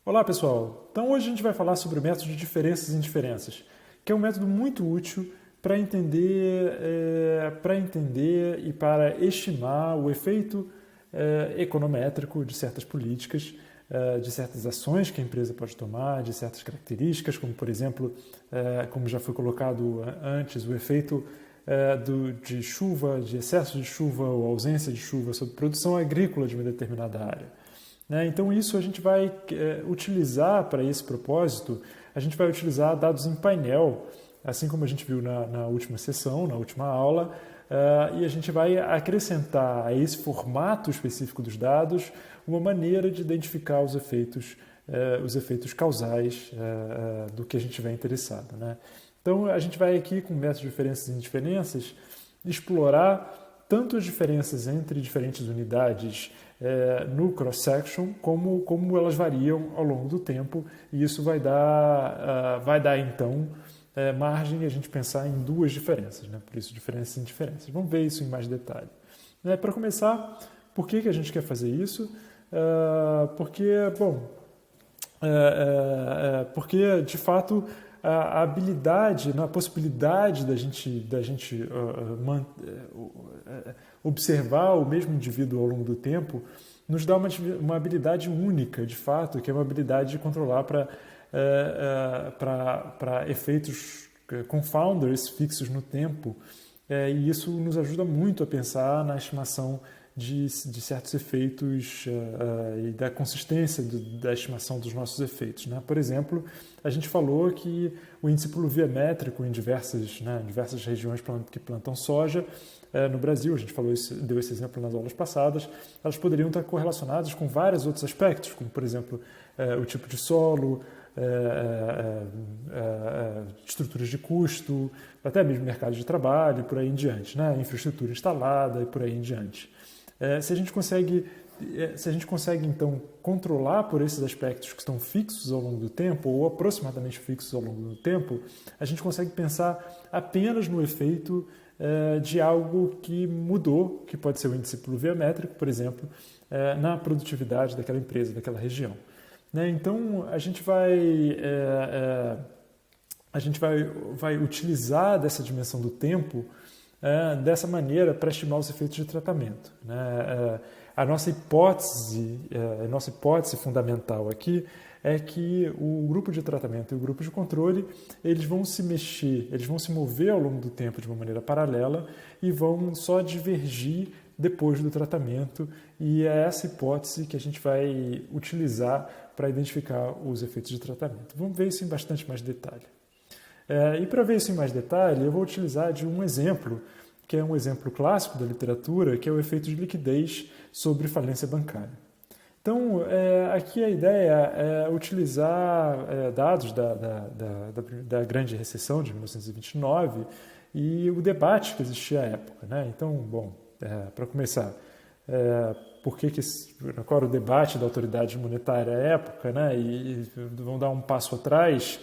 Olá pessoal, então hoje a gente vai falar sobre o método de diferenças e indiferenças, que é um método muito útil para entender e para estimar o efeito econométrico de certas políticas, de certas ações que a empresa pode tomar, de certas características, como por exemplo, como já foi colocado antes, o efeito de chuva, de excesso de chuva ou ausência de chuva sobre produção agrícola de uma determinada área. Então isso a gente vai utilizar para esse propósito, a gente vai utilizar dados em painel, assim como a gente viu na última sessão, na última aula, e a gente vai acrescentar a esse formato específico dos dados uma maneira de identificar os efeitos causais do que a gente vai interessado. Então a gente vai aqui com o método de diferenças e indiferenças explorar tanto as diferenças entre diferentes unidades no cross-section, como elas variam ao longo do tempo, e isso vai dar então, margem a gente pensar em duas diferenças, por isso diferenças e indiferenças. Vamos ver isso em mais detalhe. Para começar, por que a gente quer fazer isso? Porque, de fato, a habilidade, a possibilidade da gente observar o mesmo indivíduo ao longo do tempo nos dá uma habilidade única, de fato, que é uma habilidade de controlar para efeitos confounders fixos no tempo, e isso nos ajuda muito a pensar na estimação de certos efeitos e da consistência da estimação dos nossos efeitos. Por exemplo, a gente falou que o índice pluviométrico em diversas regiões que plantam soja no Brasil, a gente deu esse exemplo nas aulas passadas, elas poderiam estar correlacionadas com vários outros aspectos, como, por exemplo, o tipo de solo, estruturas de custo, até mesmo mercado de trabalho e por aí em diante, infraestrutura instalada e por aí em diante. Se a gente consegue, então, controlar por esses aspectos que estão fixos ao longo do tempo, ou aproximadamente fixos ao longo do tempo, a gente consegue pensar apenas no efeito de algo que mudou, que pode ser o índice pluviométrico, por exemplo, na produtividade daquela empresa, daquela região. Então, a gente vai utilizar dessa dimensão do tempo dessa maneira para estimar os efeitos de tratamento. A nossa hipótese fundamental aqui é que o grupo de tratamento e o grupo de controle eles vão se mover ao longo do tempo de uma maneira paralela e vão só divergir depois do tratamento, e é essa hipótese que a gente vai utilizar para identificar os efeitos de tratamento. Vamos ver isso em bastante mais detalhe. E para ver isso em mais detalhe, eu vou utilizar de um exemplo, que é um exemplo clássico da literatura, que é o efeito de liquidez sobre falência bancária. Então, aqui a ideia é utilizar dados da grande recessão de 1929 e o debate que existia à época. Então, para começar, qual era o debate da autoridade monetária à época, e vamos dar um passo atrás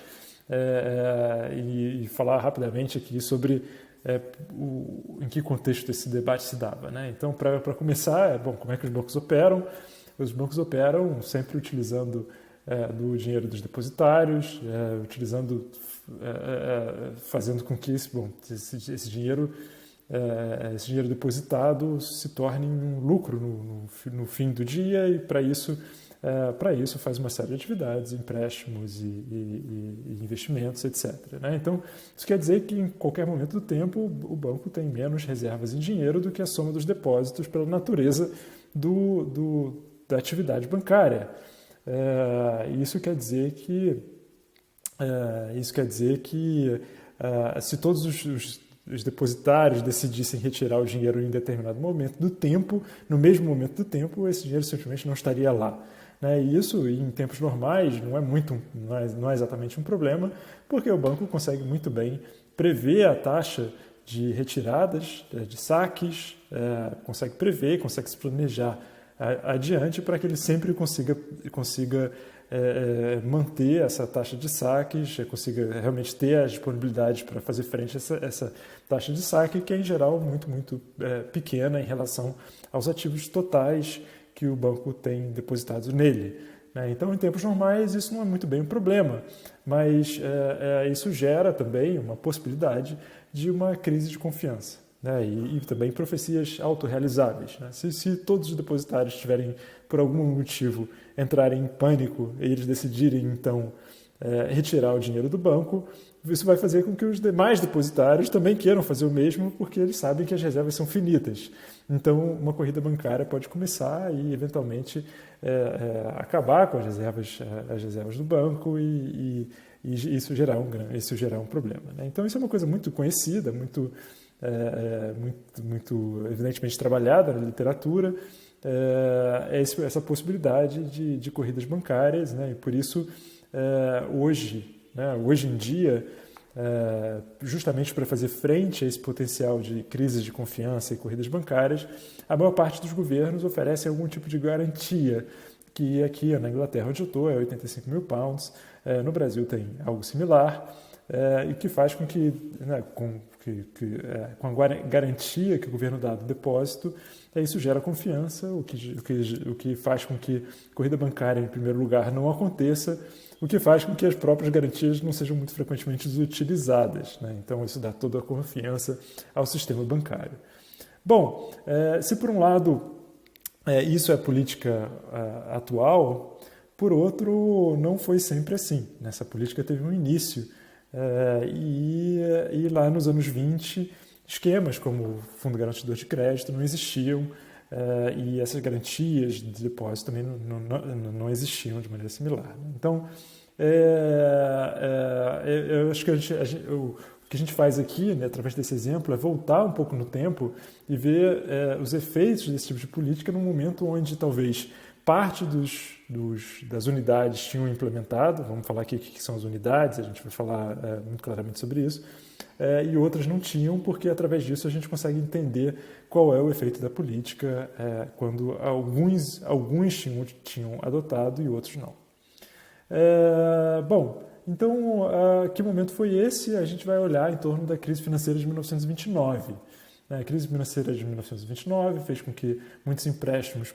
e falar rapidamente aqui sobre em que contexto esse debate se dava. Então, para começar, como é que os bancos operam? Os bancos operam sempre utilizando do dinheiro dos depositários, fazendo com que esse dinheiro depositado se torne um lucro no fim do dia, e para isso faz uma série de atividades, empréstimos e investimentos, etc. Então, isso quer dizer que em qualquer momento do tempo o banco tem menos reservas em dinheiro do que a soma dos depósitos pela natureza da atividade bancária. Isso quer dizer que se todos os depositários decidissem retirar o dinheiro em determinado momento do tempo, no mesmo momento do tempo, esse dinheiro simplesmente não estaria lá. E isso, em tempos normais, não é exatamente um problema, porque o banco consegue muito bem prever a taxa de retiradas, de saques, consegue se planejar adiante para que ele sempre consiga manter essa taxa de saques, consiga realmente ter as disponibilidades para fazer frente a essa taxa de saque, que é em geral muito, muito pequena em relação aos ativos totais que o banco tem depositados nele. né? Então, em tempos normais, isso não é muito bem um problema, mas isso gera também uma possibilidade de uma crise de confiança, né? E também profecias autorrealizáveis, né? Se todos os depositários tiverem, por algum motivo, entrarem em pânico e eles decidirem, então, retirar o dinheiro do banco, isso vai fazer com que os demais depositários também queiram fazer o mesmo, porque eles sabem que as reservas são finitas. Então, uma corrida bancária pode começar e, eventualmente, acabar com as reservas do banco e isso gerar um problema, né? Então, isso é uma coisa muito conhecida, muito evidentemente trabalhada na literatura, essa possibilidade de corridas bancárias, né? E por isso, hoje em dia, justamente para fazer frente a esse potencial de crises de confiança e corridas bancárias, a maior parte dos governos oferece algum tipo de garantia, que aqui na Inglaterra, onde eu estou, é 85 mil pounds, no Brasil tem algo similar, e que faz com que, né, com a garantia que o governo dá do depósito, isso gera confiança, o que faz com que a corrida bancária, em primeiro lugar, não aconteça, o que faz com que as próprias garantias não sejam muito frequentemente utilizadas, né? Então, isso dá toda a confiança ao sistema bancário. Bom, se por um lado isso é a política atual, por outro, não foi sempre assim. Essa política teve um início e lá nos anos 20, esquemas como o Fundo Garantidor de Crédito não existiam e essas garantias de depósito também não existiam de maneira similar. Então, eu acho que o que a gente faz aqui, né, através desse exemplo, é voltar um pouco no tempo e ver os efeitos desse tipo de política num momento onde talvez parte das unidades tinham implementado, vamos falar aqui o que são as unidades, a gente vai falar muito claramente sobre isso, e outras não tinham, porque através disso a gente consegue entender qual é o efeito da política quando alguns tinham adotado e outros não. Bom, então, que momento foi esse? A gente vai olhar em torno da crise financeira de 1929. A crise financeira de 1929 fez com que muitos empréstimos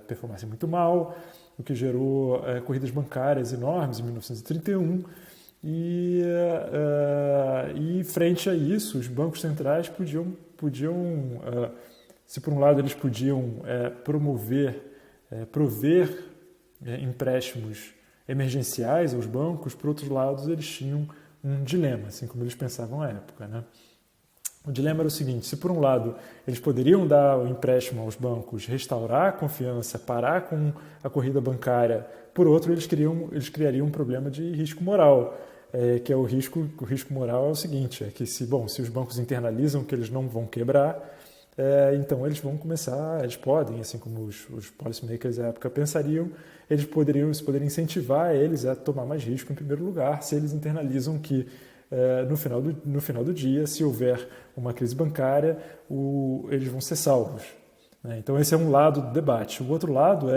performassem muito mal, o que gerou corridas bancárias enormes em 1931. E frente a isso, os bancos centrais podiam se por um lado eles podiam prover empréstimos emergenciais aos bancos, por outro lado eles tinham um dilema, assim como eles pensavam à época, né? O dilema era o seguinte: se por um lado eles poderiam dar o empréstimo aos bancos, restaurar a confiança, parar com a corrida bancária, por outro eles criariam um problema de risco moral, que é o risco moral é o seguinte, é que se os bancos internalizam que eles não vão quebrar, então eles podem, assim como os policymakers da época pensariam, eles poderiam incentivar eles a tomar mais risco em primeiro lugar, se eles internalizam que no final do dia, se houver uma crise bancária, eles vão ser salvos, né? Então esse é um lado do debate. O outro lado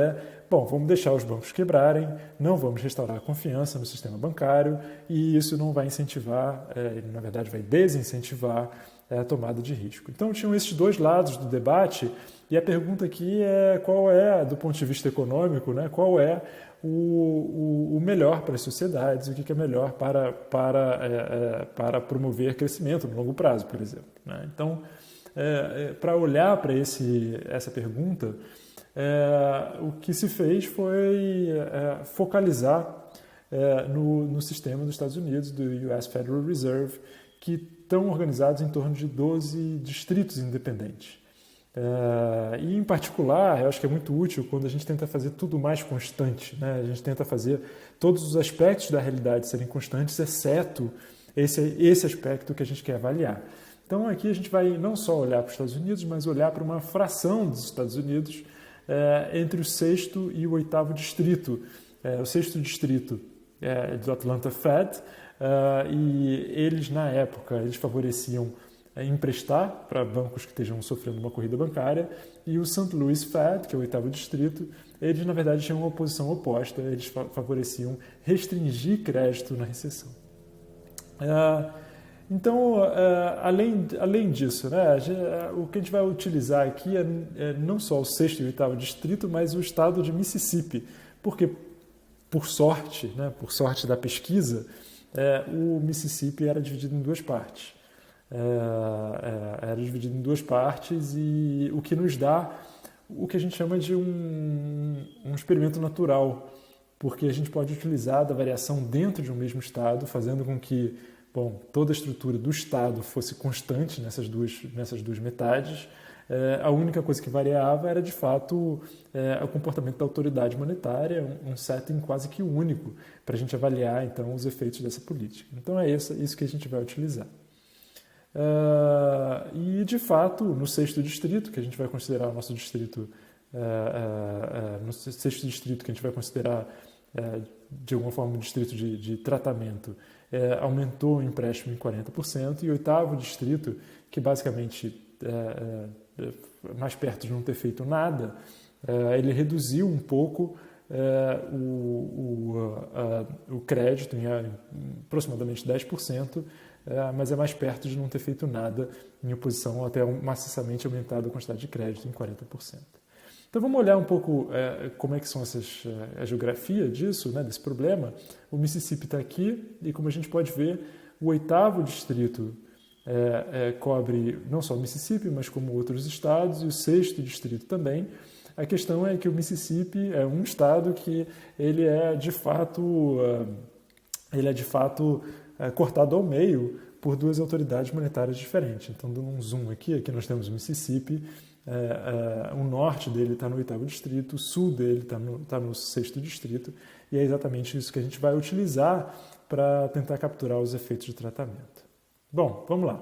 vamos deixar os bancos quebrarem, não vamos restaurar a confiança no sistema bancário e isso não vai incentivar, na verdade vai desincentivar a tomada de risco. Então tinham esses dois lados do debate e a pergunta aqui é qual é, do ponto de vista econômico, né, qual é o melhor para as sociedades, o que é melhor para promover crescimento no longo prazo, por exemplo, né? Então, para olhar para essa pergunta, o que se fez foi focalizar no sistema dos Estados Unidos, do US Federal Reserve, que estão organizados em torno de 12 distritos independentes. E, em particular, eu acho que é muito útil quando a gente tenta fazer tudo mais constante, né? A gente tenta fazer todos os aspectos da realidade serem constantes, exceto esse aspecto que a gente quer avaliar. Então, aqui a gente vai não só olhar para os Estados Unidos, mas olhar para uma fração dos Estados Unidos entre o 6º e o 8º distrito. O 6º distrito é do Atlanta Fed, e eles, na época, eles favoreciam emprestar para bancos que estejam sofrendo uma corrida bancária, e o St. Louis Fed, que é o 8º distrito, eles, na verdade, tinham uma posição oposta, eles favoreciam restringir crédito na recessão. Então, além disso, né, o que a gente vai utilizar aqui é não só o 6º e 8º distrito, mas o estado de Mississippi, porque, por sorte da pesquisa, o Mississippi era dividido em duas partes. Era dividido em duas partes e o que nos dá o que a gente chama de um experimento natural, porque a gente pode utilizar da variação dentro de um mesmo estado, fazendo com que toda a estrutura do estado fosse constante nessas duas metades. A única coisa que variava era, de fato, o comportamento da autoridade monetária, um setting quase que único para a gente avaliar, então, os efeitos dessa política. Então, é isso que a gente vai utilizar. E, de fato, no 6º distrito, que a gente vai considerar o nosso distrito, no 6º distrito que a gente vai considerar, de alguma forma, um distrito de tratamento, aumentou o empréstimo em 40%, e o 8º distrito, que basicamente mais perto de não ter feito nada, ele reduziu um pouco o crédito em aproximadamente 10%, mas é mais perto de não ter feito nada em oposição até maciçamente aumentado a quantidade de crédito em 40%. Então vamos olhar um pouco como é que são a geografia disso, né, desse problema. O Mississippi está aqui e, como a gente pode ver, o 8º distrito cobre não só o Mississippi, mas como outros estados, e o 6º distrito também. A questão é que o Mississippi é um estado que ele é de fato cortado ao meio por duas autoridades monetárias diferentes. Então, dando um zoom aqui nós temos o Mississippi, o norte dele está no 8º distrito, o sul dele está no 6º distrito, e é exatamente isso que a gente vai utilizar para tentar capturar os efeitos de tratamento. Bom, vamos lá.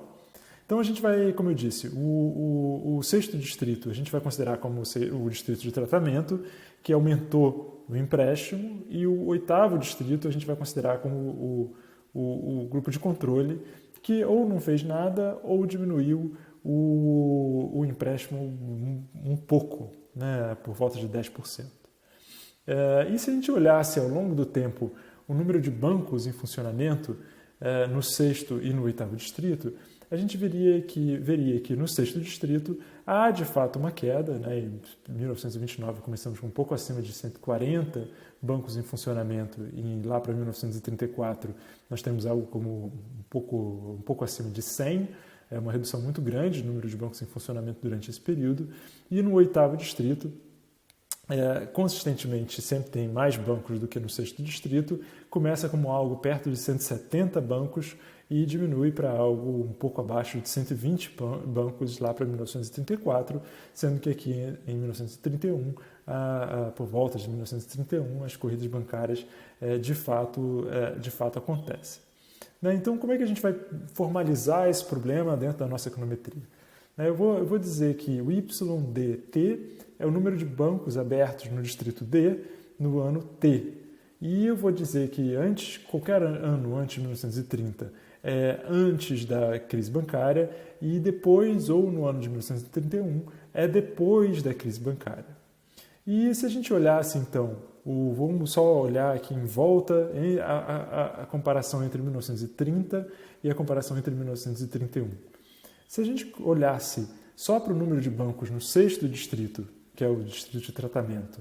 Então a gente vai, como eu disse, o 6º distrito a gente vai considerar como o distrito de tratamento, que aumentou o empréstimo, e o 8º distrito a gente vai considerar como o grupo de controle, que ou não fez nada ou diminuiu o empréstimo um pouco, né, por volta de 10%. E se a gente olhasse ao longo do tempo o número de bancos em funcionamento no 6º e no 8º distrito, a gente veria que no 6º distrito há de fato uma queda, né? Em 1929 começamos com um pouco acima de 140 bancos em funcionamento, e lá para 1934 nós temos algo como um pouco acima de 100, é uma redução muito grande do número de bancos em funcionamento durante esse período. E no 8º distrito, consistentemente sempre tem mais bancos do que no 6º distrito, começa como algo perto de 170 bancos e diminui para algo um pouco abaixo de 120 bancos lá para 1934, sendo que aqui em 1931, por volta de 1931, as corridas bancárias de fato acontecem. Então, como é que a gente vai formalizar esse problema dentro da nossa econometria? Eu vou dizer que o YDT é o número de bancos abertos no distrito D no ano T. E eu vou dizer que qualquer ano antes de 1930 é antes da crise bancária, e depois, ou no ano de 1931, é depois da crise bancária. E se a gente olhasse, então, vamos só olhar aqui em volta a comparação entre 1930 e a comparação entre 1931. Se a gente olhasse só para o número de bancos no 6º distrito, que é o distrito de tratamento,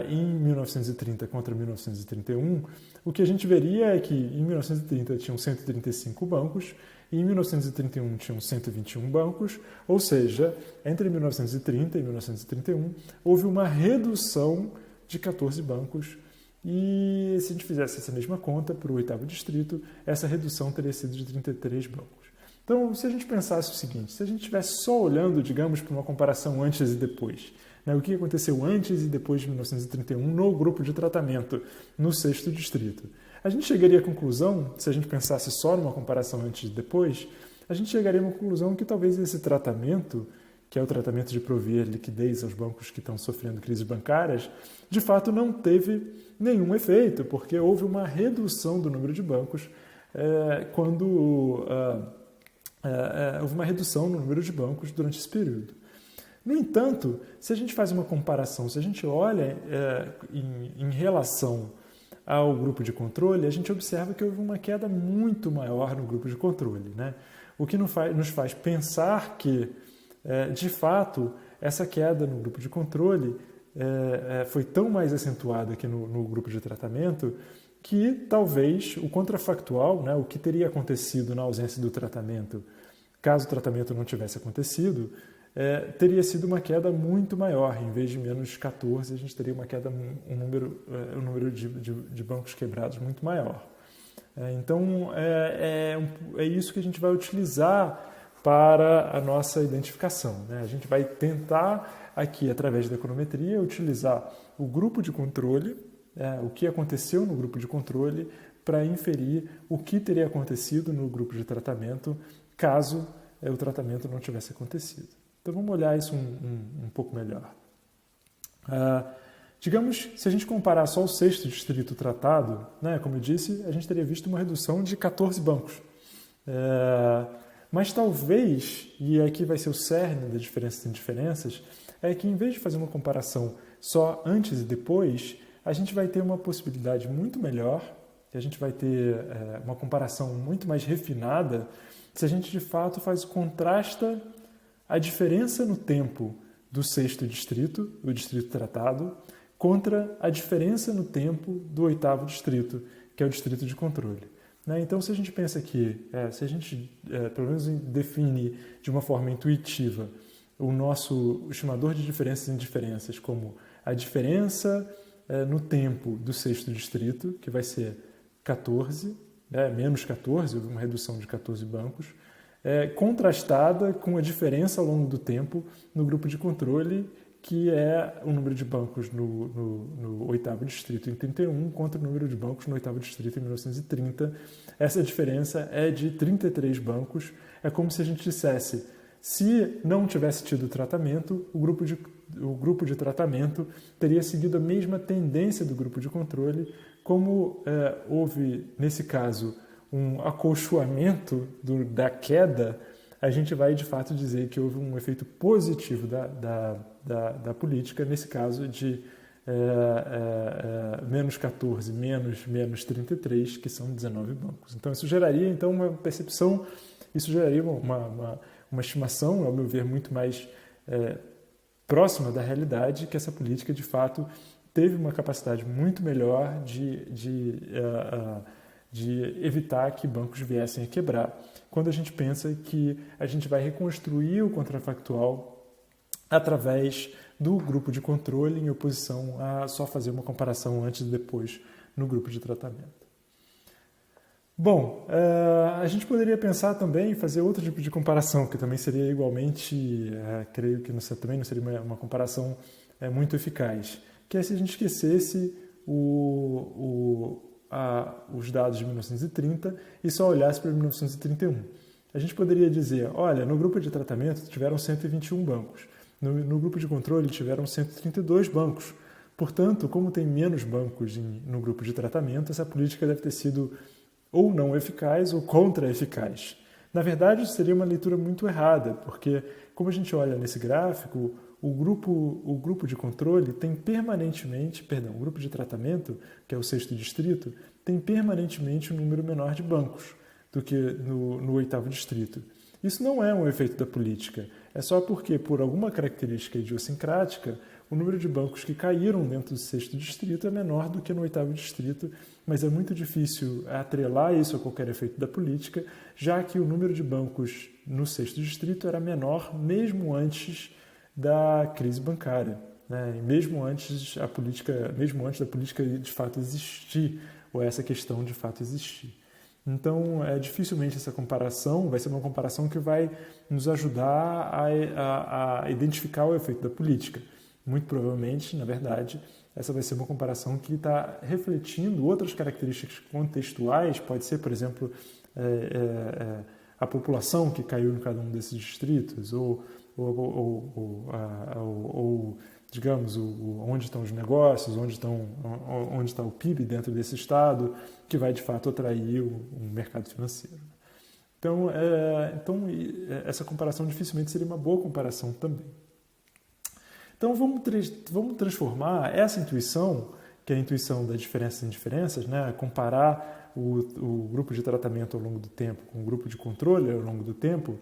em 1930 contra 1931, o que a gente veria é que em 1930 tinham 135 bancos e em 1931 tinham 121 bancos, ou seja, entre 1930 e 1931 houve uma redução de 14 bancos, e se a gente fizesse essa mesma conta para o 8º distrito, essa redução teria sido de 33 bancos. Então, se a gente pensasse o seguinte, se a gente estivesse só olhando, digamos, para uma comparação antes e depois, o que aconteceu antes e depois de 1931 no grupo de tratamento, no 6º distrito, a gente chegaria à conclusão, se a gente pensasse só numa comparação antes e depois, a gente chegaria a uma conclusão que talvez esse tratamento, que é o tratamento de prover liquidez aos bancos que estão sofrendo crises bancárias, de fato não teve nenhum efeito, porque houve uma redução do número de bancos houve uma redução no número de bancos durante esse período. No entanto, se a gente faz uma comparação, se a gente olha em relação ao grupo de controle, a gente observa que houve uma queda muito maior no grupo de controle, né? O que nos faz pensar que, de fato, essa queda no grupo de controle foi tão mais acentuada que no grupo de tratamento que talvez o contrafactual, né, o que teria acontecido na ausência do tratamento, caso o tratamento não tivesse acontecido, teria sido uma queda muito maior. Em vez de menos 14, a gente teria uma queda, um número de bancos quebrados muito maior. Então, é isso que a gente vai utilizar para a nossa identificação, né? A gente vai tentar aqui, através da econometria, utilizar o grupo de controle, o que aconteceu no grupo de controle, para inferir o que teria acontecido no grupo de tratamento, caso o tratamento não tivesse acontecido. Então vamos olhar isso um pouco melhor. Digamos, se a gente comparar só o 6º distrito tratado, né, como eu disse, a gente teria visto uma redução de 14 bancos. Mas talvez, e aqui vai ser o cerne da diferença em diferenças, é que em vez de fazer uma comparação só antes e depois, a gente vai ter uma possibilidade muito melhor, a gente vai ter uma comparação muito mais refinada, se a gente de fato contrasta a diferença no tempo do 6º distrito, o distrito tratado, contra a diferença no tempo do 8º distrito, que é o distrito de controle. Então, se a gente pensa que, se a gente pelo menos define de uma forma intuitiva o nosso estimador de diferenças e indiferenças como a diferença no tempo do 6º distrito, que vai ser 14, menos 14, uma redução de 14 bancos, contrastada com a diferença ao longo do tempo no grupo de controle, que é o número de bancos no 8º distrito em 31 contra o número de bancos no 8º distrito em 1930. Essa diferença é de 33 bancos. É como se a gente dissesse, se não tivesse tido tratamento, o grupo de tratamento teria seguido a mesma tendência do grupo de controle, como houve, nesse caso, um acolchoamento da queda, a gente vai de fato dizer que houve um efeito positivo da política, nesse caso de menos 14, menos 33, que são 19 bancos. Então isso geraria uma percepção, isso geraria uma estimação, ao meu ver, muito mais próxima da realidade, que essa política de fato teve uma capacidade muito melhor de evitar que bancos viessem a quebrar, quando a gente pensa que a gente vai reconstruir o contrafactual através do grupo de controle, em oposição a só fazer uma comparação antes e depois no grupo de tratamento. Bom, a gente poderia pensar também em fazer outro tipo de comparação, que também seria igualmente, creio que também não seria uma comparação muito eficaz, que é se a gente esquecesse os dados de 1930 e só olhasse para 1931. A gente poderia dizer, olha, no grupo de tratamento tiveram 121 bancos, no grupo de controle tiveram 132 bancos. Portanto, como tem menos bancos no grupo de tratamento, essa política deve ter sido ou não eficaz ou contra-eficaz. Na verdade, isso seria uma leitura muito errada, porque, como a gente olha nesse gráfico, o grupo de controle tem o grupo de tratamento, que é o 6º distrito, tem permanentemente um número menor de bancos do que no 8º distrito. Isso não é um efeito da política, é só porque, por alguma característica idiosincrática, o número de bancos que caíram dentro do 6º distrito é menor do que no 8º distrito, mas é muito difícil atrelar isso a qualquer efeito da política, já que o número de bancos no 6º distrito era menor mesmo antes da crise bancária, né? Mesmo antes da política de fato existir, ou essa questão de fato existir. Então, dificilmente essa comparação vai ser uma comparação que vai nos ajudar a identificar o efeito da política. Muito provavelmente, na verdade, essa vai ser uma comparação que está refletindo outras características contextuais, pode ser, por exemplo, a população que caiu em cada um desses distritos, ou digamos, onde estão os negócios, onde está o PIB dentro desse estado, que vai de fato atrair o mercado financeiro. Então, essa comparação dificilmente seria uma boa comparação também. Então, vamos transformar essa intuição que é a intuição das diferenças e indiferenças, né? Comparar o grupo de tratamento ao longo do tempo com o grupo de controle ao longo do tempo,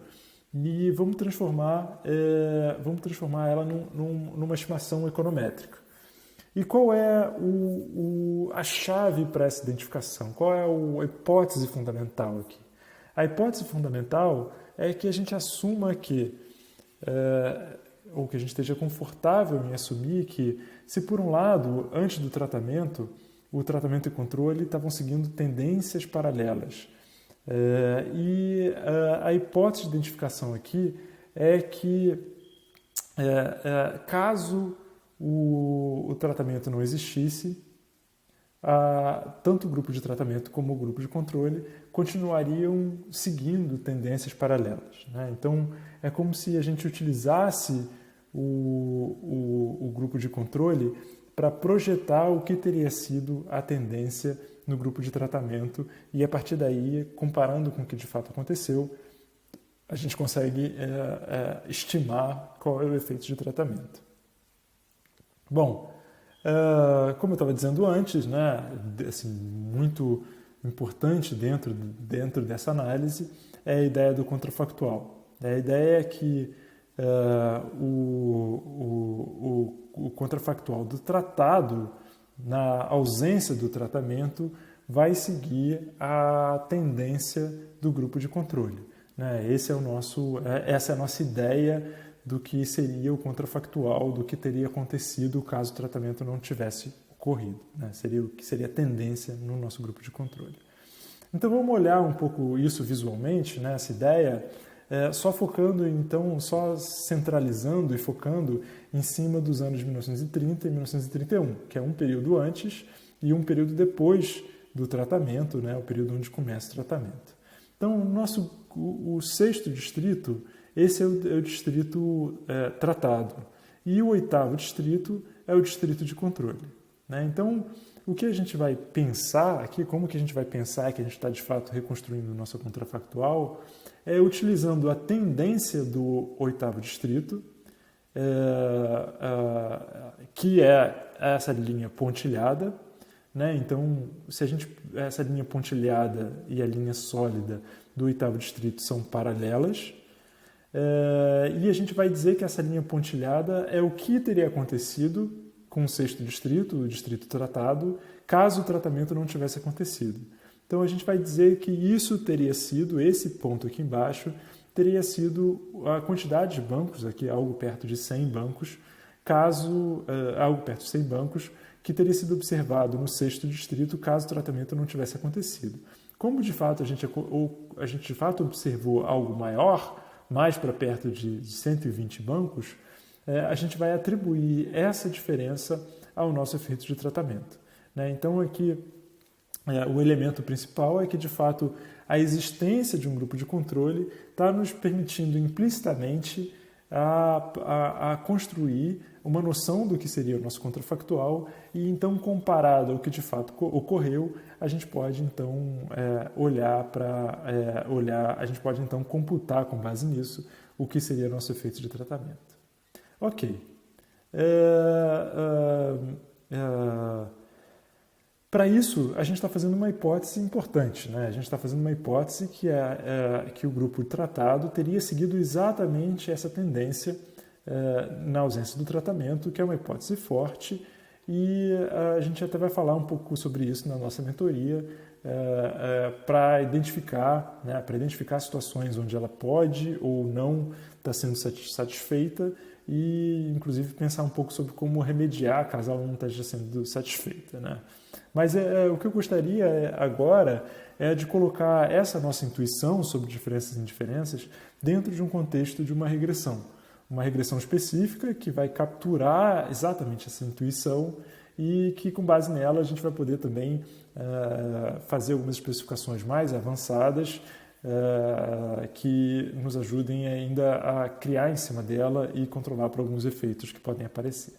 e vamos transformar ela numa estimação econométrica. E qual é a chave para essa identificação? Qual é a hipótese fundamental aqui? A hipótese fundamental é que a gente assuma que, ou que a gente esteja confortável em assumir que, se por um lado, antes do tratamento, o tratamento e controle estavam seguindo tendências paralelas, e a hipótese de identificação aqui é que, caso o tratamento não existisse, tanto o grupo de tratamento como o grupo de controle continuariam seguindo tendências paralelas, né? Então, é como se a gente utilizasse o grupo de controle para projetar o que teria sido a tendência no grupo de tratamento, e a partir daí, comparando com o que de fato aconteceu, a gente consegue estimar qual é o efeito de tratamento. Bom, como eu estava dizendo antes, né, assim, muito importante dentro dessa análise é a ideia do contrafactual. A ideia é que o contrafactual do tratado, na ausência do tratamento, vai seguir a tendência do grupo de controle, né? Essa é a nossa ideia do que seria o contrafactual, do que teria acontecido caso o tratamento não tivesse ocorrido, né? Seria o que seria a tendência no nosso grupo de controle. Então vamos olhar um pouco isso visualmente, né? Essa ideia, só centralizando e focando em cima dos anos de 1930 e 1931, que é um período antes e um período depois do tratamento, né? O período onde começa o tratamento. Então, o sexto distrito, esse é o distrito tratado. E o oitavo distrito é o distrito de controle, né? Então, o que a gente vai pensar aqui, como que a gente vai pensar que a gente está de fato reconstruindo o nosso contrafactual, é utilizando a tendência do oitavo distrito, que é essa linha pontilhada, né? Então, essa linha pontilhada e a linha sólida do oitavo distrito são paralelas, e a gente vai dizer que essa linha pontilhada é o que teria acontecido com o sexto distrito, o distrito tratado, caso o tratamento não tivesse acontecido. Então a gente vai dizer que isso teria sido, esse ponto aqui embaixo, teria sido a quantidade de bancos, aqui algo perto de 100 bancos, que teria sido observado no sexto distrito caso o tratamento não tivesse acontecido. Como de fato a gente de fato observou algo maior, mais para perto de 120 bancos, a gente vai atribuir essa diferença ao nosso efeito de tratamento, né? Então aqui o elemento principal é que de fato a existência de um grupo de controle está nos permitindo implicitamente a construir uma noção do que seria o nosso contrafactual, e então, comparado ao que de fato ocorreu, a gente pode então a gente pode então computar com base nisso o que seria nosso efeito de tratamento. Ok. Para isso, a gente está fazendo uma hipótese importante, né? A gente está fazendo uma hipótese que o grupo tratado teria seguido exatamente essa tendência na ausência do tratamento, que é uma hipótese forte, e a gente até vai falar um pouco sobre isso na nossa mentoria, para identificar situações onde ela pode ou não estar sendo satisfeita, e inclusive pensar um pouco sobre como remediar caso ela não esteja sendo satisfeita, né? Mas o que eu gostaria agora é de colocar essa nossa intuição sobre diferenças e indiferenças dentro de um contexto de uma regressão específica que vai capturar exatamente essa intuição, e que com base nela a gente vai poder também fazer algumas especificações mais avançadas que nos ajudem ainda a criar em cima dela e controlar por alguns efeitos que podem aparecer.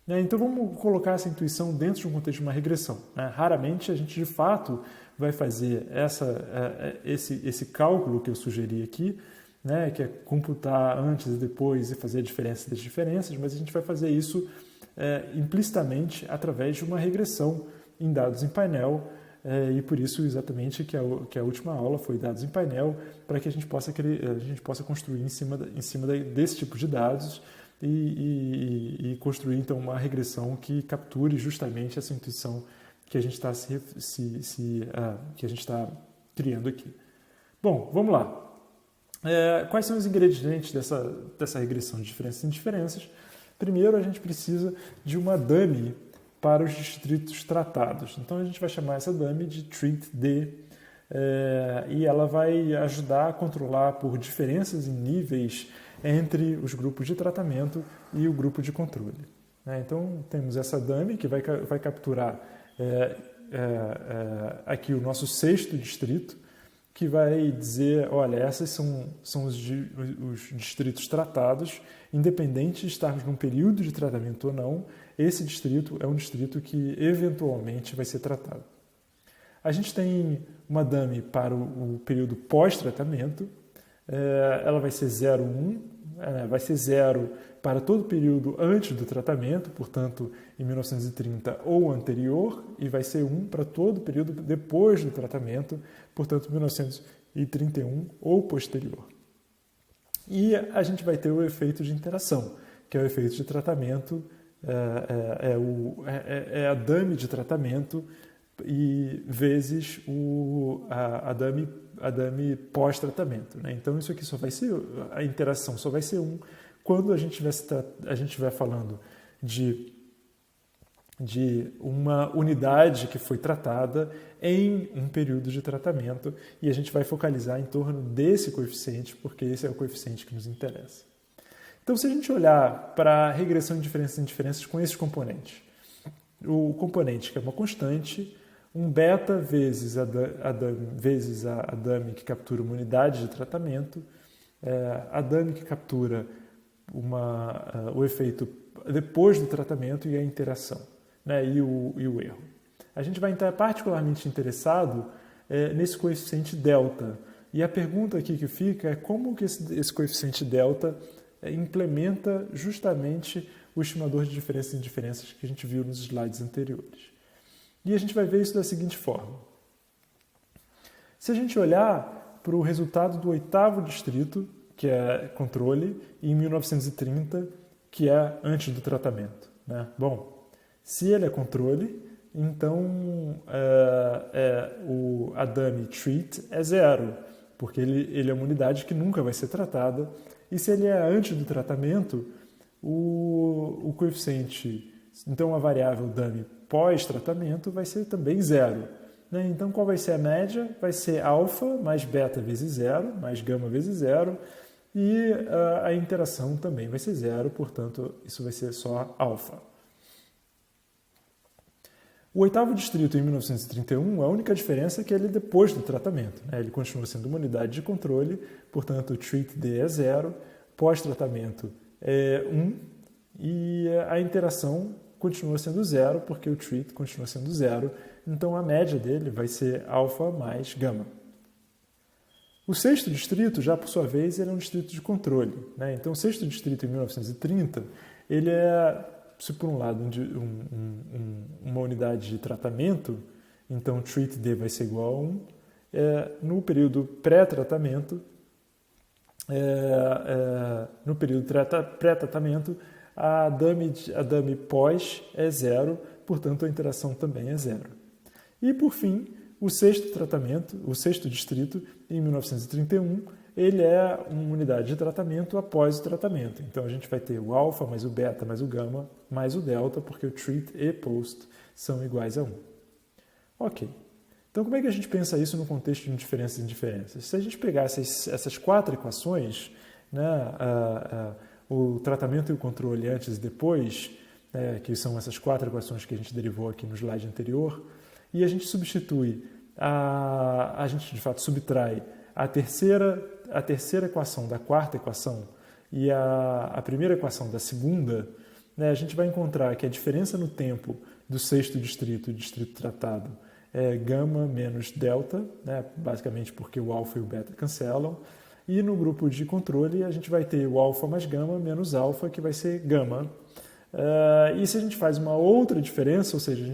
Então vamos colocar essa intuição dentro de um contexto de uma regressão, né? Raramente a gente de fato vai fazer esse cálculo que eu sugeri aqui, né? Que é computar antes e depois e fazer a diferença das diferenças, mas a gente vai fazer isso implicitamente através de uma regressão em dados em painel, e por isso exatamente que a última aula foi dados em painel, para que a gente possa construir em cima desse tipo de dados e construir então uma regressão que capture justamente essa intuição que a gente está que a gente está criando aqui. Bom, vamos lá. Quais são os ingredientes dessa regressão de diferenças e indiferenças? Primeiro, a gente precisa de uma dummy para os distritos tratados. Então, a gente vai chamar essa dummy de treat_d, e ela vai ajudar a controlar por diferenças em níveis entre os grupos de tratamento e o grupo de controle. Então, temos essa dummy que vai capturar aqui o nosso sexto distrito, que vai dizer, olha, esses são os distritos tratados, independente de estarmos num período de tratamento ou não, esse distrito é um distrito que eventualmente vai ser tratado. A gente tem uma dummy para o período pós-tratamento, ela vai ser 0, 1, vai ser 0 para todo o período antes do tratamento, portanto, em 1930 ou anterior, e vai ser 1 para todo o período depois do tratamento, portanto, 1931 ou posterior. E a gente vai ter o efeito de interação, que é o efeito de tratamento, a dummy de tratamento e vezes a dummy pós-tratamento. Então, isso aqui a interação só vai ser 1 quando a gente estiver falando de uma unidade que foi tratada em um período de tratamento, e a gente vai focalizar em torno desse coeficiente, porque esse é o coeficiente que nos interessa. Então, se a gente olhar para a regressão de diferenças e indiferenças com esses componentes, o componente que é uma constante, um beta vezes a dummy que captura uma unidade de tratamento, a dummy que captura o efeito depois do tratamento e a interação, e o erro. A gente vai estar particularmente interessado nesse coeficiente delta. E a pergunta aqui que fica é como que esse coeficiente delta implementa justamente o estimador de diferenças e indiferenças que a gente viu nos slides anteriores. E a gente vai ver isso da seguinte forma. Se a gente olhar para o resultado do 8º distrito, que é controle, e em 1930, que é antes do tratamento. Bom, se ele é controle, então a dummy treat é 0, porque ele é uma unidade que nunca vai ser tratada. E se ele é antes do tratamento, o coeficiente, então a variável dummy pós-tratamento vai ser também 0. Então, qual vai ser a média? Vai ser alfa mais beta vezes 0, mais gama vezes 0, e a interação também vai ser 0, portanto, isso vai ser só alfa. O 8º distrito, em 1931, a única diferença é que ele é depois do tratamento. Ele continua sendo uma unidade de controle, portanto, o treat_d é 0, pós-tratamento é 1, e a interação continua sendo 0, porque o treat continua sendo 0, então a média dele vai ser alfa mais gama. O 6º distrito, já por sua vez, ele é um distrito de controle. Então, o 6º distrito, em 1930, ele é, se por um lado, uma unidade de tratamento, então treat_d vai ser igual a 1. No período pré-tratamento, a dummy pós é 0, portanto, a interação também é 0. E, por fim, o 6º distrito, em 1931, ele é uma unidade de tratamento após o tratamento. Então, a gente vai ter o alfa mais o beta mais o gama mais o delta, porque o treat e post são iguais a 1. Ok. Então, como é que a gente pensa isso no contexto de diferenças e indiferenças? Se a gente pegar essas 4 equações, o tratamento e o controle antes e depois, que são essas 4 equações que a gente derivou aqui no slide anterior, e a gente substitui, a gente de fato subtrai a terceira equação da 4ª equação e a primeira equação da segunda, a gente vai encontrar que a diferença no tempo do 6º distrito e distrito tratado é gama menos delta, basicamente porque o alfa e o beta cancelam, e no grupo de controle a gente vai ter o alfa mais gama menos alfa, que vai ser gama, E se a gente faz uma outra diferença, ou seja,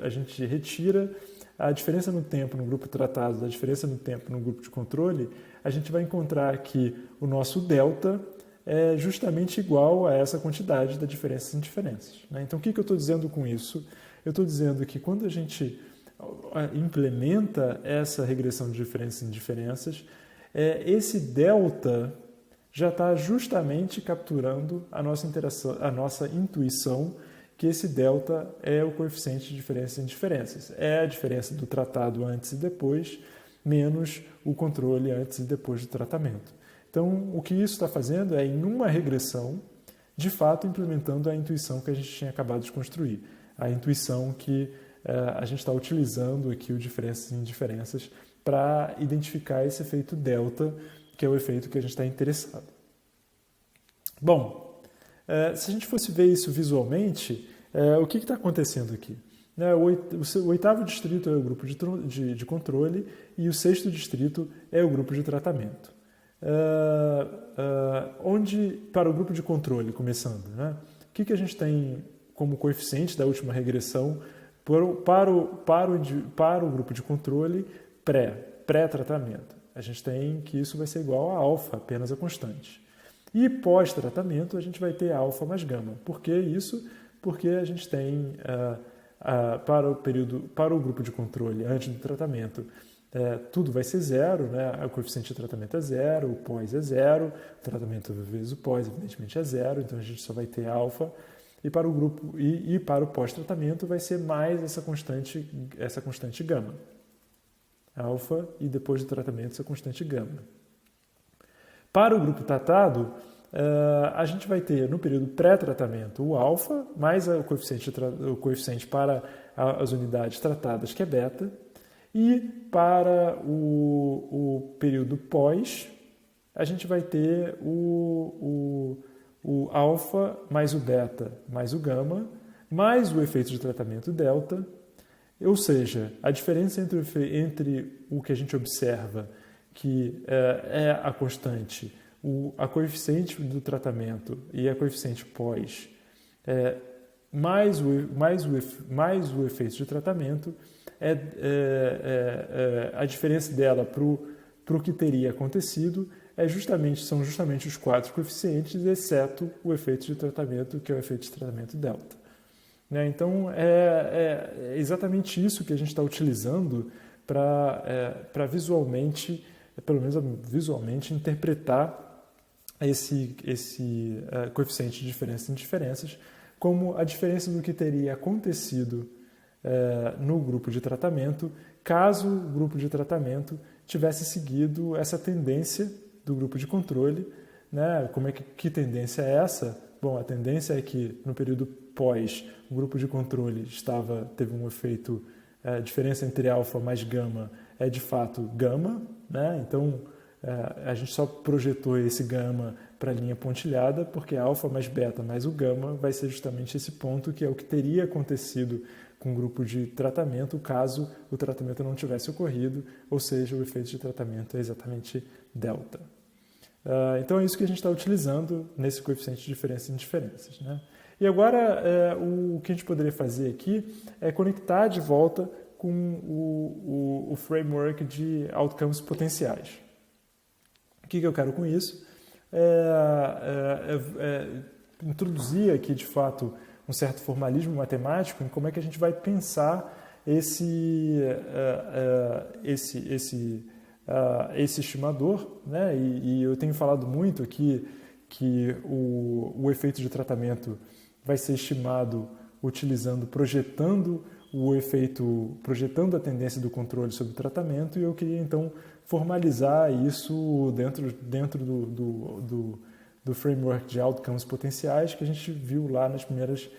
a gente retira a diferença no tempo no grupo tratado da diferença no tempo no grupo de controle, a gente vai encontrar que o nosso delta é justamente igual a essa quantidade da diferença em diferenças. Então, o que eu estou dizendo com isso? Eu estou dizendo que quando a gente implementa essa regressão de diferenças em diferenças, esse delta já está justamente capturando a nossa intuição que esse delta é o coeficiente de diferença em diferenças. É a diferença do tratado antes e depois, menos o controle antes e depois do tratamento. Então, o que isso está fazendo é, em uma regressão, de fato, implementando a intuição que a gente tinha acabado de construir. A intuição que a gente está utilizando aqui o diferenças em diferenças para identificar esse efeito delta, que é o efeito que a gente está interessado. Bom, se a gente fosse ver isso visualmente, o que está acontecendo aqui? O oitavo distrito é o grupo de controle e o sexto distrito é o grupo de tratamento. Para o grupo de controle, começando, o que a gente tem como coeficiente da última regressão para o grupo de controle pré-tratamento? A gente tem que isso vai ser igual a alfa, apenas a constante. E pós-tratamento a gente vai ter alfa mais gama. Por que isso? Porque a gente tem para o grupo de controle antes do tratamento, tudo vai ser zero, o coeficiente de tratamento é zero, o pós é zero, o tratamento vezes o pós evidentemente é zero, então a gente só vai ter alfa. E para o grupo e para o pós-tratamento vai ser mais essa constante gama. Alfa e depois do tratamento essa constante gama. Para o grupo tratado, a gente vai ter no período pré-tratamento o alfa, mais o coeficiente para as unidades tratadas, que é beta, e para o período pós, a gente vai ter o alfa mais o beta mais o gama, mais o efeito de tratamento delta, ou seja, a diferença entre o que a gente observa, que é a constante, a coeficiente do tratamento e a coeficiente pós, mais o efeito de tratamento, a diferença dela para o que teria acontecido são justamente os 4 coeficientes, exceto o efeito de tratamento, que é o efeito de tratamento delta. Então, é exatamente isso que a gente está utilizando para visualmente, pelo menos visualmente, interpretar esse coeficiente de diferença em diferenças como a diferença do que teria acontecido no grupo de tratamento, caso o grupo de tratamento tivesse seguido essa tendência do grupo de controle. Que tendência é essa? Bom, a tendência é que no período pós, o grupo de controle teve um efeito, a diferença entre alfa mais gama é de fato gama, Então, a gente só projetou esse gama para a linha pontilhada, porque alfa mais beta mais o gama vai ser justamente esse ponto que é o que teria acontecido com o grupo de tratamento, caso o tratamento não tivesse ocorrido, ou seja, o efeito de tratamento é exatamente delta. Então é isso que a gente está utilizando nesse coeficiente de diferença em diferenças. E agora o que a gente poderia fazer aqui é conectar de volta com o framework de outcomes potenciais. O que eu quero com isso? Introduzir aqui de fato um certo formalismo matemático em como é que a gente vai pensar esse estimador, E eu tenho falado muito aqui que o efeito de tratamento vai ser estimado projetando a tendência do controle sobre o tratamento, e eu queria então formalizar isso dentro do framework de outcomes potenciais que a gente viu lá nos primeiros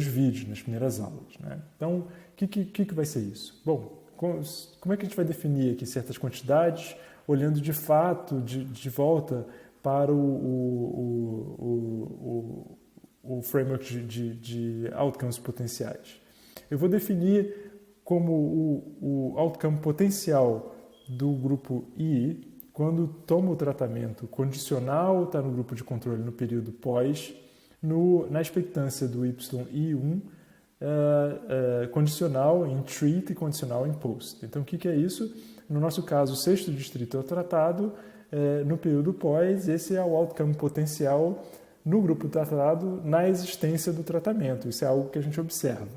vídeos, nas primeiras aulas. Então, o que vai ser isso? Bom, como é que a gente vai definir aqui certas quantidades, olhando de fato de volta para o framework de outcomes potenciais? Eu vou definir como o outcome potencial do grupo I, quando toma o tratamento condicional, está no grupo de controle no período pós, na expectância do YI1 condicional em treat e condicional em post. Então, o que é isso? No nosso caso, o sexto distrito é o tratado, no período pós, esse é o outcome potencial no grupo tratado na existência do tratamento. Isso é algo que a gente observa.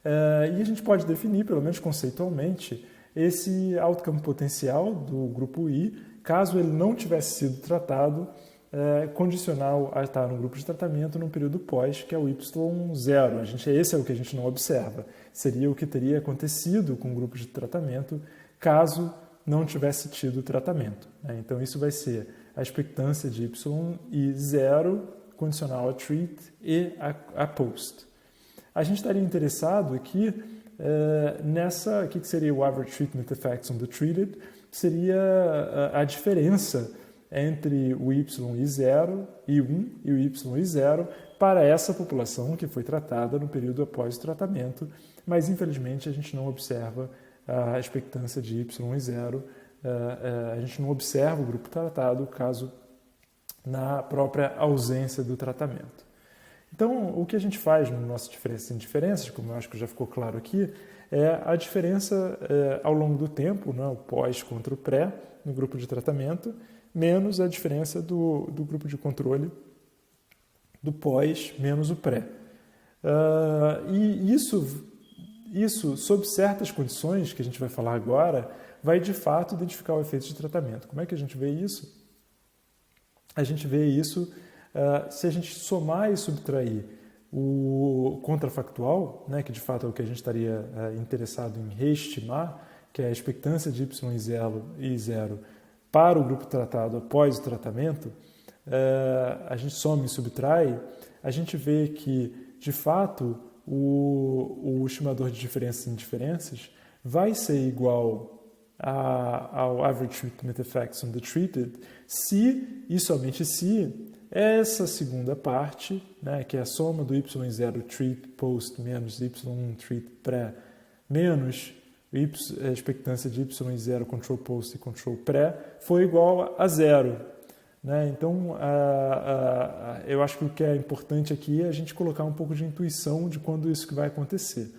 E a gente pode definir, pelo menos conceitualmente, esse outcome potencial do grupo I, caso ele não tivesse sido tratado, condicional a estar no grupo de tratamento no período pós, que é o Y0. Esse é o que a gente não observa. Seria o que teria acontecido com o grupo de tratamento caso não tivesse tido tratamento. Então, isso vai ser a expectância de YI0 condicional a treat e a post. A gente estaria interessado aqui nessa, o que seria o average treatment effects on the treated, seria a diferença entre o YI0, I1 e o YI0 para essa população que foi tratada no período após o tratamento, mas infelizmente a gente não observa a expectância de YI0, a gente não observa o grupo tratado caso na própria ausência do tratamento. Então, o que a gente faz no nosso diferença em diferenças, como eu acho que já ficou claro aqui, é a diferença ao longo do tempo, o pós contra o pré, no grupo de tratamento, menos a diferença do grupo de controle, do pós, menos o pré. E isso, sob certas condições, que a gente vai falar agora, vai de fato identificar o efeito de tratamento. Como é que a gente vê isso? A gente vê isso se a gente somar e subtrair o contrafactual, que de fato é o que a gente estaria interessado em reestimar, que é a expectância de Y0 para o grupo tratado após o tratamento, a gente soma e subtrai, a gente vê que, de fato, o estimador de diferenças em diferenças vai ser igual ao average treatment effects on the treated se, e somente se, essa segunda parte, que é a soma do Y0 treat post menos Y1 treat pré menos a expectância de Y0 control post e control pré, foi igual a zero. Então, eu acho que o que é importante aqui é a gente colocar um pouco de intuição de quando isso vai acontecer.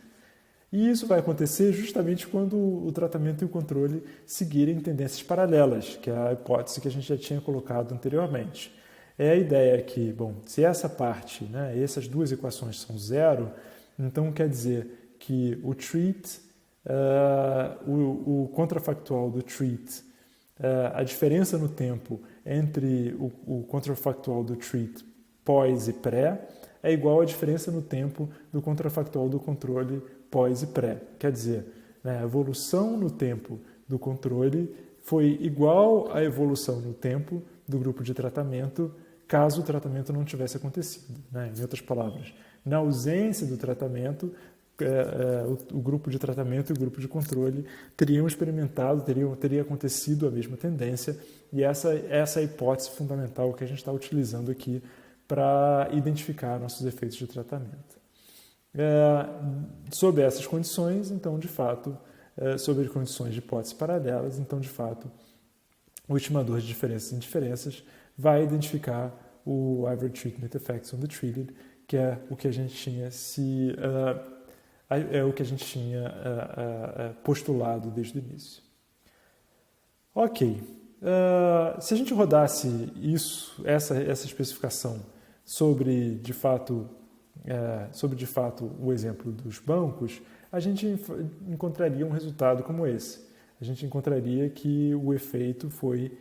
E isso vai acontecer justamente quando o tratamento e o controle seguirem tendências paralelas, que é a hipótese que a gente já tinha colocado anteriormente. É a ideia que, se essa parte, essas duas equações são zero, então quer dizer que o treat, o contrafactual do treat, a diferença no tempo entre o contrafactual do treat pós e pré é igual à diferença no tempo do contrafactual do controle pós e pré. Quer dizer, a evolução no tempo do controle foi igual à evolução no tempo do grupo de tratamento caso o tratamento não tivesse acontecido. Em outras palavras, na ausência do tratamento, o grupo de tratamento e o grupo de controle teriam experimentado, teria acontecido a mesma tendência, e essa é a hipótese fundamental que a gente está utilizando aqui para identificar nossos efeitos de tratamento. Sob essas condições, então, de fato, sob as condições de hipóteses paralelas, então, de fato, o estimador de diferenças e indiferenças vai identificar o average treatment effects on the treated, que é o que a gente tinha postulado desde o início. Ok. Se a gente rodasse essa especificação sobre de fato o exemplo dos bancos, a gente encontraria um resultado como esse. A gente encontraria que o efeito foi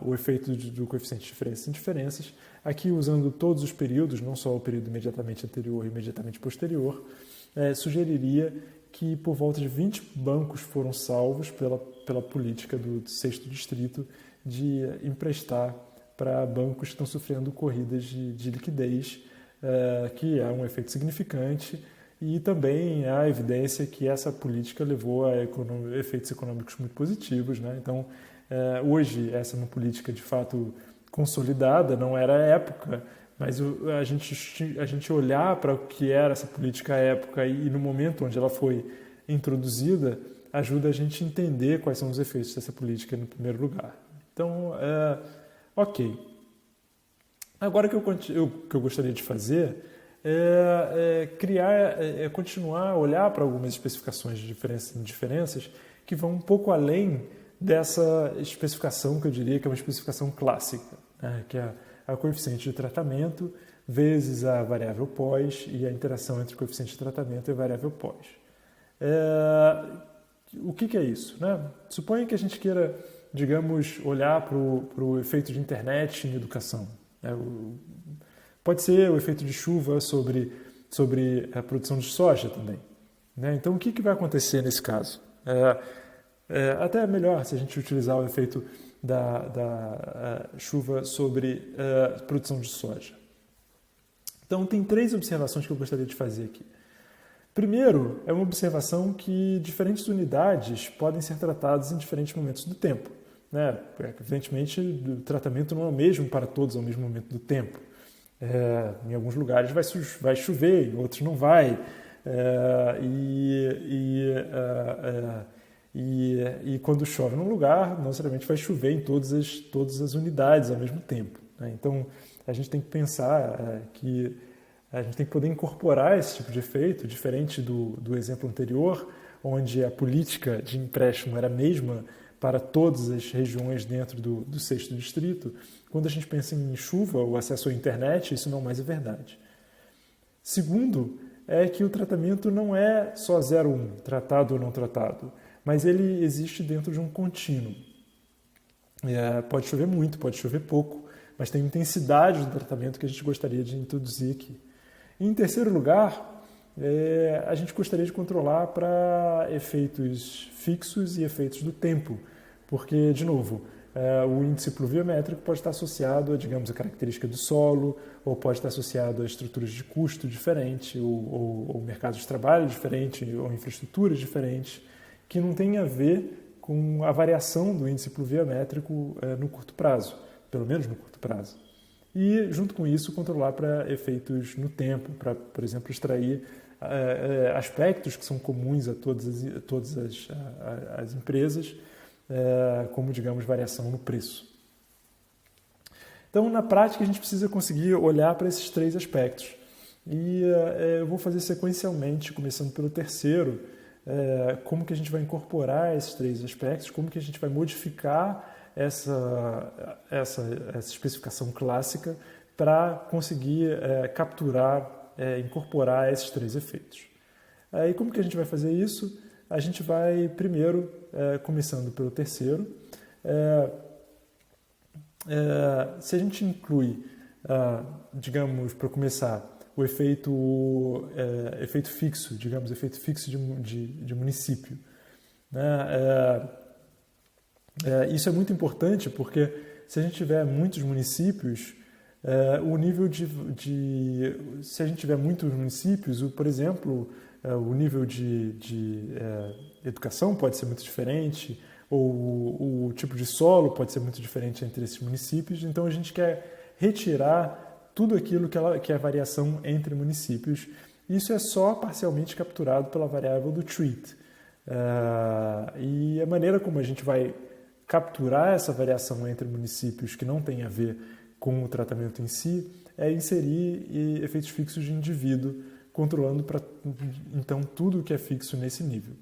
o efeito do coeficiente de diferenças e indiferenças, aqui usando todos os períodos, não só o período imediatamente anterior e imediatamente posterior, sugeriria que por volta de 20 bancos foram salvos pela política do sexto distrito de emprestar para bancos que estão sofrendo corridas de liquidez, que é um efeito significante, e também há evidência que essa política levou a efeitos econômicos muito positivos. Então, hoje, essa é uma política de fato consolidada, não era a época, mas a gente olhar para o que era essa política à época e no momento onde ela foi introduzida, ajuda a gente a entender quais são os efeitos dessa política no primeiro lugar. Então, ok. Agora, o que eu gostaria de fazer continuar a olhar para algumas especificações de diferenças que vão um pouco além dessa especificação que eu diria que é uma especificação clássica, né, que é a coeficiente de tratamento vezes a variável pós e a interação entre o coeficiente de tratamento e a variável pós. O que é isso? Né? Suponha que a gente queira, digamos, olhar para o efeito de internet em educação. Né? Pode ser o efeito de chuva sobre a produção de soja também. Né? Então, o que vai acontecer nesse caso? Até é melhor se a gente utilizar o efeito da chuva sobre a produção de soja. Então, tem 3 observações que eu gostaria de fazer aqui. Primeiro, é uma observação que diferentes unidades podem ser tratadas em diferentes momentos do tempo. Né? Evidentemente, o tratamento não é o mesmo para todos ao mesmo momento do tempo. Em alguns lugares vai chover, em outros não vai. E quando chove num lugar, não necessariamente vai chover em todas as unidades ao mesmo tempo. Né? Então, a gente tem que pensar que a gente tem que poder incorporar esse tipo de efeito, diferente do exemplo anterior, onde a política de empréstimo era a mesma para todas as regiões dentro do 6º distrito. Quando a gente pensa em chuva ou acesso à internet, isso não mais é verdade. Segundo, é que o tratamento não é só 0,1, tratado ou não tratado, mas ele existe dentro de um contínuo. Pode chover muito, pode chover pouco, mas tem intensidade do tratamento que a gente gostaria de introduzir aqui. Em terceiro lugar, a gente gostaria de controlar para efeitos fixos e efeitos do tempo, porque, de novo, o índice pluviométrico pode estar associado a, digamos, a característica do solo, ou pode estar associado a estruturas de custo diferentes, ou mercados de trabalho diferentes, ou infraestruturas diferentes, que não tem a ver com a variação do índice pluviométrico no curto prazo, pelo menos no curto prazo. E, junto com isso, controlar para efeitos no tempo, para, por exemplo, extrair aspectos que são comuns a todas as empresas, como, digamos, variação no preço. Então, na prática, a gente precisa conseguir olhar para esses 3 aspectos. E eu vou fazer sequencialmente, começando pelo terceiro, como que a gente vai incorporar esses 3 aspectos, como que a gente vai modificar essa especificação clássica para conseguir capturar, incorporar esses 3 efeitos. E como que a gente vai fazer isso? A gente vai primeiro, começando pelo terceiro, se a gente inclui, digamos, para começar, o efeito fixo, digamos, efeito fixo de município, né? Isso é muito importante porque se a gente tiver muitos municípios, se a gente tiver muitos municípios, por exemplo, o nível de educação pode ser muito diferente, ou o tipo de solo pode ser muito diferente entre esses municípios. Então, a gente quer retirar tudo aquilo que é variação entre municípios. Isso é só parcialmente capturado pela variável do treat. E a maneira como a gente vai capturar essa variação entre municípios que não tem a ver com o tratamento em si é inserir efeitos fixos de indivíduo, controlando então tudo que é fixo nesse nível.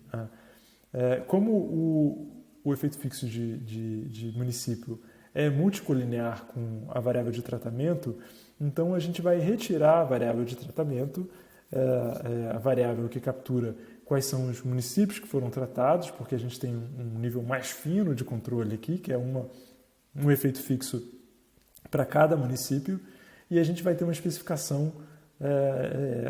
Como o efeito fixo de município é multicolinear com a variável de tratamento, então a gente vai retirar a variável de tratamento, a variável que captura quais são os municípios que foram tratados, porque a gente tem um nível mais fino de controle aqui, que é um efeito fixo para cada município, e a gente vai ter uma especificação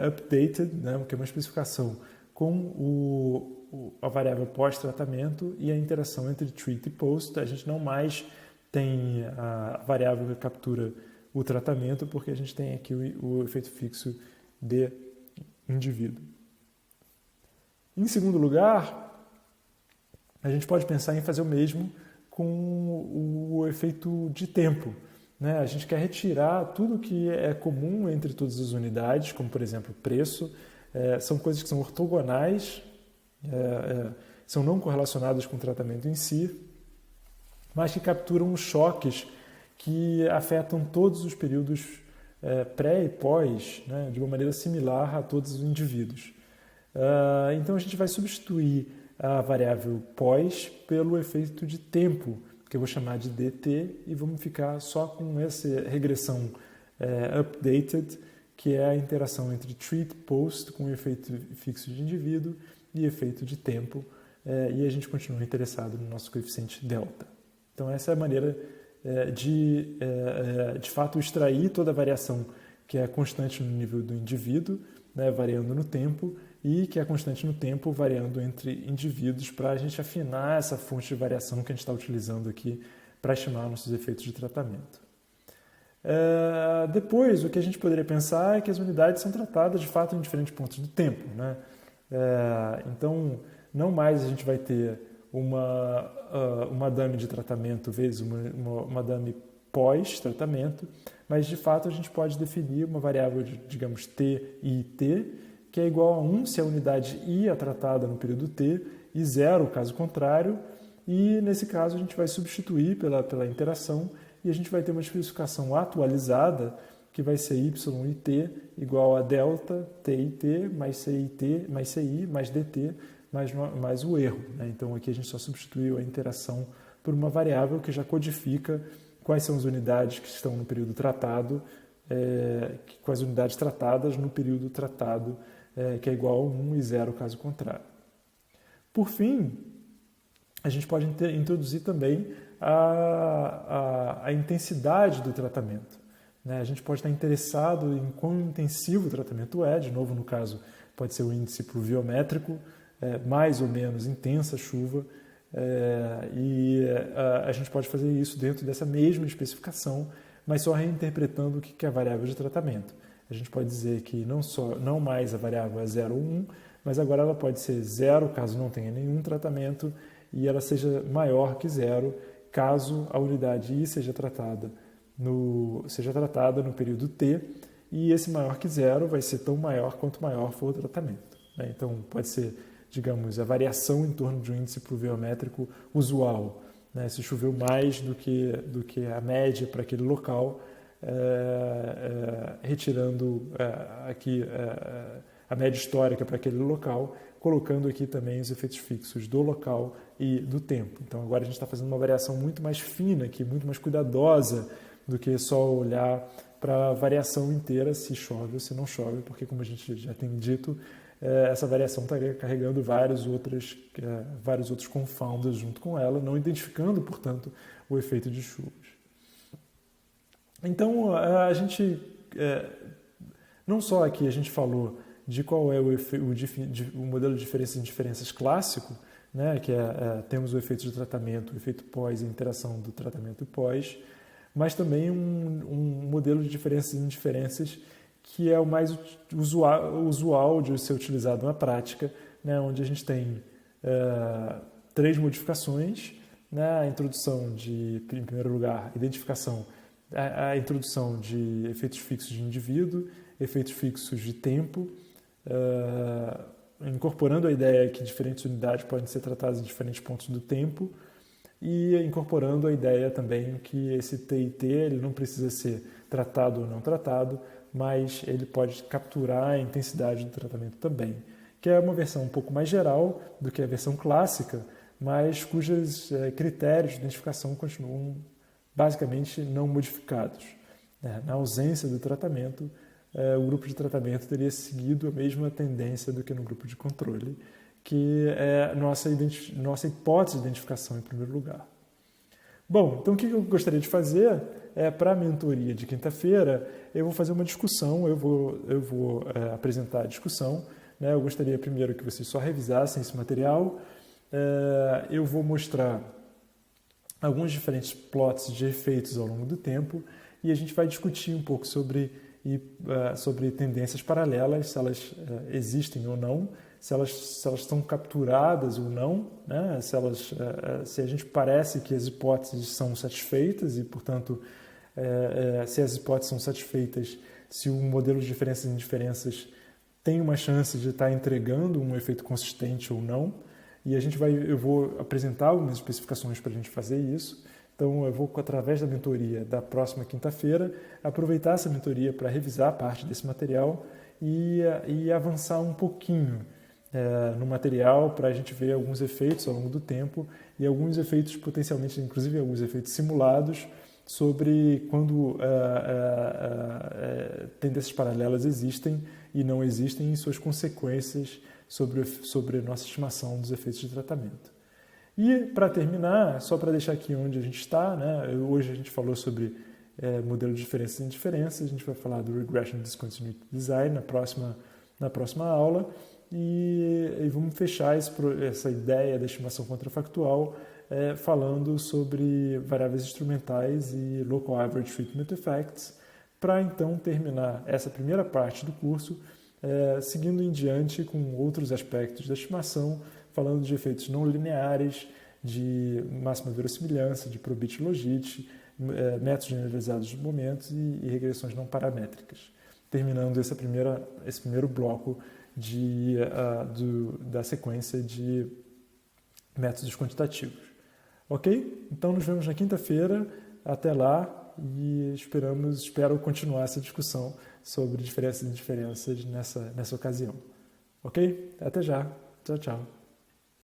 updated, né, que é uma especificação com a variável pós-tratamento e a interação entre treat e post. A gente não mais tem a variável que captura o tratamento, porque a gente tem aqui o efeito fixo de indivíduo. Em segundo lugar, a gente pode pensar em fazer o mesmo com o efeito de tempo. Né? A gente quer retirar tudo que é comum entre todas as unidades, como, por exemplo, preço. São coisas que são ortogonais, são não correlacionadas com o tratamento em si, mas que capturam os choques que afetam todos os períodos pré e pós, né, de uma maneira similar a todos os indivíduos. Então a gente vai substituir a variável pós pelo efeito de tempo, que eu vou chamar de dt, e vamos ficar só com essa regressão updated, que é a interação entre treat post com efeito fixo de indivíduo e efeito de tempo, e a gente continua interessado no nosso coeficiente delta. Então essa é a maneira de fato extrair toda a variação que é constante no nível do indivíduo, né, variando no tempo, e que é constante no tempo, variando entre indivíduos, para a gente afinar essa fonte de variação que a gente está utilizando aqui para estimar nossos efeitos de tratamento. Depois, o que a gente poderia pensar é que as unidades são tratadas de fato em diferentes pontos do tempo, né? Então, não mais a gente vai ter uma dummy de tratamento vezes uma dummy pós-tratamento, mas de fato a gente pode definir uma variável, digamos, t e t, que é igual a 1 se a unidade I é tratada no período t e 0 caso contrário, e nesse caso a gente vai substituir pela interação e a gente vai ter uma especificação atualizada que vai ser y e t igual a delta t e t mais c e t mais ci mais dt mais o erro, né? Então aqui a gente só substituiu a interação por uma variável que já codifica quais são as unidades que estão no período tratado, quais unidades tratadas no período tratado, que é igual a 1 e 0 caso contrário. Por fim, a gente pode introduzir também a intensidade do tratamento, né? A gente pode estar interessado em quão intensivo o tratamento é, de novo no caso pode ser o índice pluviométrico, mais ou menos intensa chuva, e a gente pode fazer isso dentro dessa mesma especificação, mas só reinterpretando o que é a variável de tratamento. A gente pode dizer que não mais a variável é 0 ou 1, mas agora ela pode ser 0 caso não tenha nenhum tratamento e ela seja maior que 0 caso a unidade I seja tratada no período T, e esse maior que 0 vai ser tão maior quanto maior for o tratamento, né? Então pode ser, digamos, a variação em torno de um índice pluviométrico usual, né? Se choveu mais do que a média para aquele local, retirando aqui a média histórica para aquele local, colocando aqui também os efeitos fixos do local e do tempo. Então agora a gente está fazendo uma variação muito mais fina aqui, muito mais cuidadosa do que só olhar para a variação inteira, se chove ou se não chove, porque como a gente já tem dito, essa variação está carregando vários outros confounders junto com ela, não identificando, portanto, o efeito de chuvas. Então, a gente, não só aqui a gente falou de qual é o modelo de diferenças e indiferenças clássico, né, que temos o efeito de tratamento, o efeito pós e a interação do tratamento pós, mas também um modelo de diferenças e indiferenças que é o mais usual de ser utilizado na prática, né, onde a gente tem 3 modificações, né, a introdução de, em primeiro lugar, a introdução de efeitos fixos de indivíduo, efeitos fixos de tempo, incorporando a ideia que diferentes unidades podem ser tratadas em diferentes pontos do tempo, e incorporando a ideia também que esse T e T ele não precisa ser tratado ou não tratado, mas ele pode capturar a intensidade do tratamento também, que é uma versão um pouco mais geral do que a versão clássica, mas cujos critérios de identificação continuam basicamente não modificados. Na ausência do tratamento, o grupo de tratamento teria seguido a mesma tendência do que no grupo de controle, que é nossa hipótese de identificação em primeiro lugar. Bom, então o que eu gostaria de fazer para a mentoria de quinta-feira, eu vou fazer uma discussão, eu vou apresentar a discussão, né? Eu gostaria primeiro que vocês só revisassem esse material, eu vou mostrar alguns diferentes plots de efeitos ao longo do tempo e a gente vai discutir um pouco sobre tendências paralelas, se elas existem ou não, se elas são capturadas ou não, né? Se a gente parece que as hipóteses são satisfeitas e, portanto, se as hipóteses são satisfeitas, se o modelo de diferenças e indiferenças tem uma chance de estar entregando um efeito consistente ou não. E eu vou apresentar algumas especificações para a gente fazer isso. Então, eu vou, através da mentoria da próxima quinta-feira, aproveitar essa mentoria para revisar parte desse material e avançar um pouquinho no material para a gente ver alguns efeitos ao longo do tempo e alguns efeitos potencialmente, inclusive alguns efeitos simulados sobre quando tendências paralelas existem e não existem e suas consequências sobre a nossa estimação dos efeitos de tratamento. E, para terminar, só para deixar aqui onde a gente está, né? Hoje a gente falou sobre modelo de diferenças e indiferenças, a gente vai falar do Regression Discontinuity Design na próxima aula e vamos fechar essa ideia da estimação contrafactual falando sobre variáveis instrumentais e Local Average Treatment Effects, para então terminar essa primeira parte do curso seguindo em diante com outros aspectos da estimação, falando de efeitos não lineares, de máxima verossimilhança, de probit logit, métodos generalizados de momentos e regressões não paramétricas. Terminando esse primeiro bloco da sequência de métodos quantitativos. Ok? Então nos vemos na quinta-feira. Até lá e espero continuar essa discussão sobre diferenças e indiferenças nessa ocasião. Ok? Até já. Tchau, tchau.